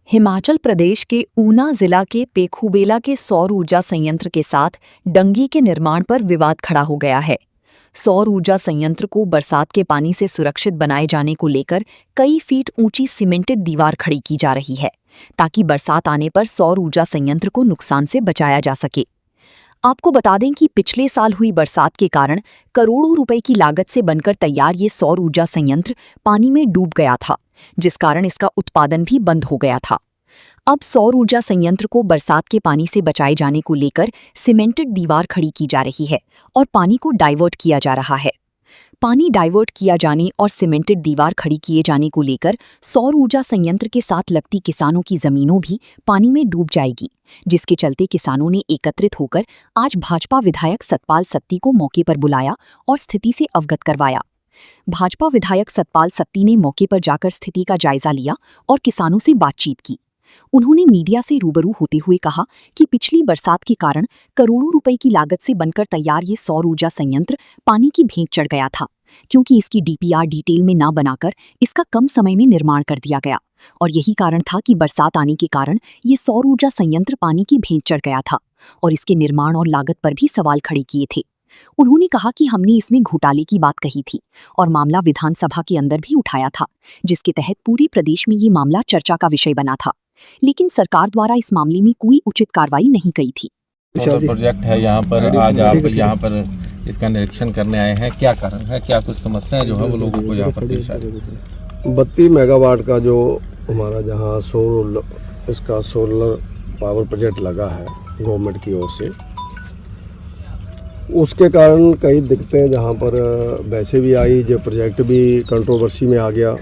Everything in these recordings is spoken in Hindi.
हिमाचल प्रदेश के ऊना जिला के पेखूबेला के सौर ऊर्जा संयंत्र के साथ डंगी के निर्माण पर विवाद खड़ा हो गया है। सौर ऊर्जा संयंत्र को बरसात के पानी से सुरक्षित बनाए जाने को लेकर कई फीट ऊंची सीमेंटेड दीवार खड़ी की जा रही है, ताकि बरसात आने पर सौर ऊर्जा संयंत्र को नुकसान से बचाया जा सके। आपको बता दें कि पिछले साल हुई बरसात के कारण करोड़ों रुपए की लागत से बनकर तैयार ये सौर ऊर्जा संयंत्र पानी में डूब गया था, जिस कारण इसका उत्पादन भी बंद हो गया था। अब सौर ऊर्जा संयंत्र को बरसात के पानी से बचाए जाने को लेकर सीमेंटेड दीवार खड़ी की जा रही है और पानी को डाइवर्ट किया जा रहा है। पानी डाइवर्ट किया जाने और सीमेंटेड दीवार खड़ी किए जाने को लेकर सौर ऊर्जा संयंत्र के साथ लगती किसानों की जमीनों भी पानी में डूब जाएगी, जिसके चलते किसानों ने एकत्रित होकर आज भाजपा विधायक सतपाल सत्ती को मौके पर बुलाया और स्थिति से अवगत करवाया। भाजपा विधायक सतपाल सत्ती ने मौके पर जाकर स्थिति का जायजा लिया और किसानों से बातचीत की। उन्होंने मीडिया से रूबरू होते हुए कहा कि पिछली बरसात के कारण करोड़ों रुपए की लागत से बनकर तैयार ये सौर ऊर्जा संयंत्र पानी की भेंट चढ़ गया था, क्योंकि इसकी डीपीआर डिटेल में ना बनाकर इसका कम समय में निर्माण कर दिया गया और यही कारण था कि बरसात आने के कारण ये सौर ऊर्जा संयंत्र पानी की भेंट चढ़ गया था और इसके निर्माण और लागत पर भी सवाल खड़े किए थे। उन्होंने कहा कि हमने इसमें घोटाले की बात कही थी और मामला विधानसभा के अंदर भी उठाया था, जिसके तहत पूरे प्रदेश में ये मामला चर्चा का विषय बना था, लेकिन सरकार द्वारा इस मामले में कोई उचित कार्रवाई नहीं की थी। प्रोजेक्ट है यहाँ पर, आज आप यहाँ पर इसका निरीक्षण करने आए हैं, क्या कारण है, क्या कुछ समस्याएं जो है वो लोगों को यहाँ पर पेश आ रही है? 32 मेगावाट का जो हमारा जहाँ सोलर पावर प्रोजेक्ट लगा है गवर्नमेंट की ओर से, उसके कारण कई दिक्कतें जहाँ पर वैसे भी आई, जो प्रोजेक्ट भी कंट्रोवर्सी में आ गया।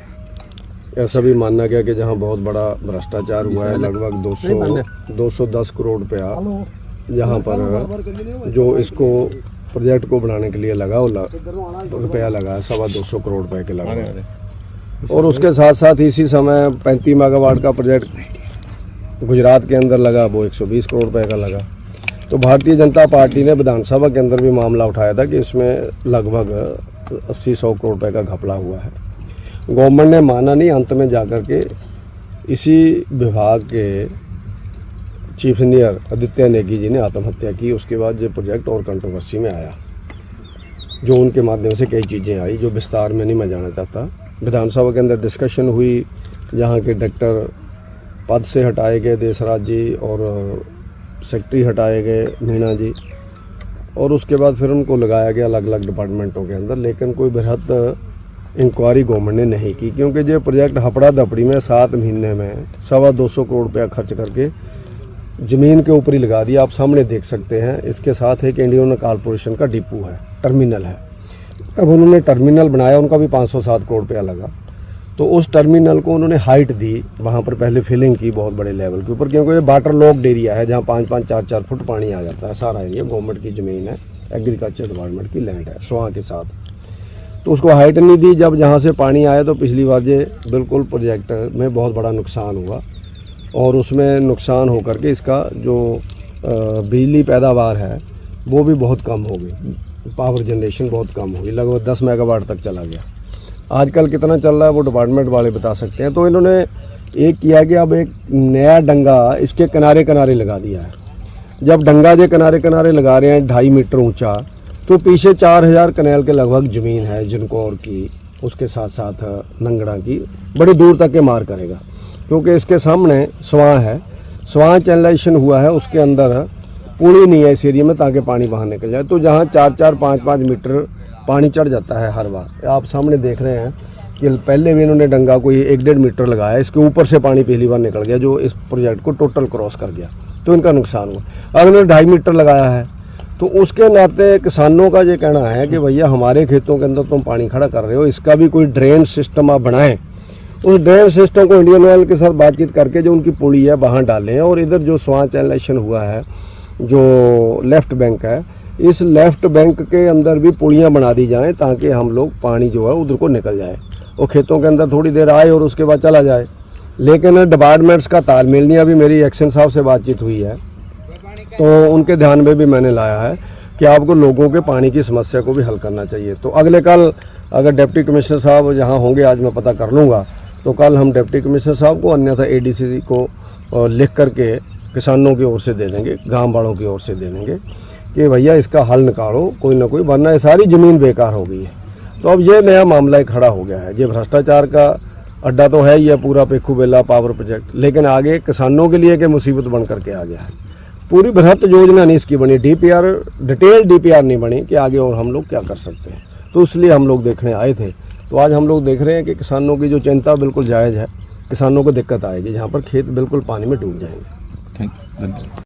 ऐसा भी माना गया कि जहाँ बहुत बड़ा भ्रष्टाचार हुआ है, लगभग 210 करोड़ रुपया जहाँ पर जो इसको प्रोजेक्ट को बनाने के लिए लगा रुपया लगा है, 225 करोड़ रुपए के लगा। और उसके साथ साथ इसी समय 35 मेगावाट का प्रोजेक्ट गुजरात के अंदर लगा, वो 120 करोड़ रुपए का लगा। तो भारतीय जनता पार्टी ने विधानसभा के अंदर भी मामला उठाया था कि इसमें लगभग 80-100 करोड़ रुपए का घपला हुआ है। गवर्नमेंट ने माना नहीं, अंत में जाकर के इसी विभाग के चीफ इंजीनियर आदित्य नेगी जी ने आत्महत्या की। उसके बाद ये प्रोजेक्ट और कंट्रोवर्सी में आया, जो उनके माध्यम से कई चीज़ें आई, जो विस्तार में नहीं मैं जाना चाहता। विधानसभा के अंदर डिस्कशन हुई, जहाँ के डायरेक्टर पद से हटाए गए देशराज जी और सेक्रेटरी हटाए गए मीणा जी, और उसके बाद फिर उनको लगाया गया अलग अलग डिपार्टमेंटों के अंदर, लेकिन कोई बृहद इंक्वायरी गवर्नमेंट ने नहीं की, क्योंकि ये प्रोजेक्ट हपड़ा दपड़ी में 7 महीने में 225 करोड़ रुपया खर्च करके ज़मीन के ऊपर ही लगा दिया। आप सामने देख सकते हैं। इसके साथ एक इंडियन कॉर्पोरेशन का डिपो है, टर्मिनल है। अब उन्होंने टर्मिनल बनाया, उनका भी 507 करोड़ रुपया लगा। तो उस टर्मिनल को उन्होंने हाइट दी, वहाँ पर पहले फिलिंग की बहुत बड़े लेवल के ऊपर, क्योंकि ये वाटर लॉक्ड एरिया है, जहाँ 5-5, 4-4 फुट पानी आ जाता है। सारा एरिया गवर्नमेंट की ज़मीन है, एग्रीकल्चर डिपार्टमेंट की लैंड है स्वां के साथ। तो उसको हाइट नहीं दी। जब जहाँ से पानी आया तो पिछली बार ये बिल्कुल प्रोजेक्ट में बहुत बड़ा नुकसान हुआ, और उसमें नुकसान होकर के इसका जो बिजली पैदावार है वो भी बहुत कम हो गई, पावर जनरेशन बहुत कम हो गई, लगभग 10 मेगावाट तक चला गया। आजकल कितना चल रहा है वो डिपार्टमेंट वाले बता सकते हैं। तो इन्होंने एक किया कि अब एक नया डंगा इसके किनारे किनारे लगा दिया है। जब डंगा जो किनारे किनारे लगा रहे हैं 2.5 मीटर ऊंचा, तो पीछे 4000 कनाल के लगभग ज़मीन है, जिनको की उसके साथ साथ नंगड़ा की बड़ी दूर तक के मार करेगा, क्योंकि इसके सामने स्वां है, स्वां चैनलाइजेशन हुआ है, उसके अंदर पुली नहीं है इस एरिया में, ताकि पानी बाहर निकल जाए। तो जहाँ 4-4, 5-5 मीटर पानी चढ़ जाता है हर बार। आप सामने देख रहे हैं कि पहले भी इन्होंने डंगा कोई 1-1.5 मीटर लगाया, इसके ऊपर से पानी पहली बार निकल गया, जो इस प्रोजेक्ट को टोटल क्रॉस कर गया, तो इनका नुकसान हुआ। अब इन्होंने 2.5 मीटर लगाया है, तो उसके नाते किसानों का ये कहना है कि भैया हमारे खेतों के अंदर तुम पानी खड़ा कर रहे हो, इसका भी कोई ड्रेन सिस्टम आप बनाएं। उस ड्रेन सिस्टम को इंडियन ऑयल के साथ बातचीत करके जो उनकी पुली है वहाँ डालें, और इधर जो स्वां चैनलाइजेशन हुआ है, जो लेफ्ट बैंक है, इस लेफ्ट बैंक के अंदर भी पुलियाँ बना दी जाएं, ताकि हम लोग पानी जो है उधर को निकल जाए और खेतों के अंदर थोड़ी देर आए और उसके बाद चला जाए। लेकिन डिपार्टमेंट्स का तालमेल नहीं। अभी मेरी एक्शन साहब से बातचीत हुई है, तो उनके ध्यान में भी मैंने लाया है कि आपको लोगों के पानी की समस्या को भी हल करना चाहिए। तो अगले कल अगर डिप्टी कमिश्नर साहब यहाँ होंगे, आज मैं पता कर लूँगा, तो कल हम डिप्टी कमिश्नर साहब को अन्यथा एडीसी को लिख करके किसानों की ओर से दे देंगे, गांव वालों की ओर से दे देंगे कि भैया इसका हल निकालो कोई ना कोई, वरना ये सारी ज़मीन बेकार हो गई है। तो अब ये नया मामला खड़ा हो गया है। ये भ्रष्टाचार का अड्डा तो है ही है पूरा पेखूबेला पावर प्रोजेक्ट, लेकिन आगे किसानों के लिए कि मुसीबत बन करके आ गया है। पूरी बृहत योजना नहीं इसकी बनी, डीपीआर डिटेल डीपीआर नहीं बनी कि आगे और हम लोग क्या कर सकते हैं। तो इसलिए हम लोग देखने आए थे। तो आज हम लोग देख रहे हैं कि किसानों की जो चिंता बिल्कुल जायज़ है। किसानों को दिक्कत आएगी, जहाँ पर खेत बिल्कुल पानी में डूब जाएंगे। थैंक यू, धन्यवाद।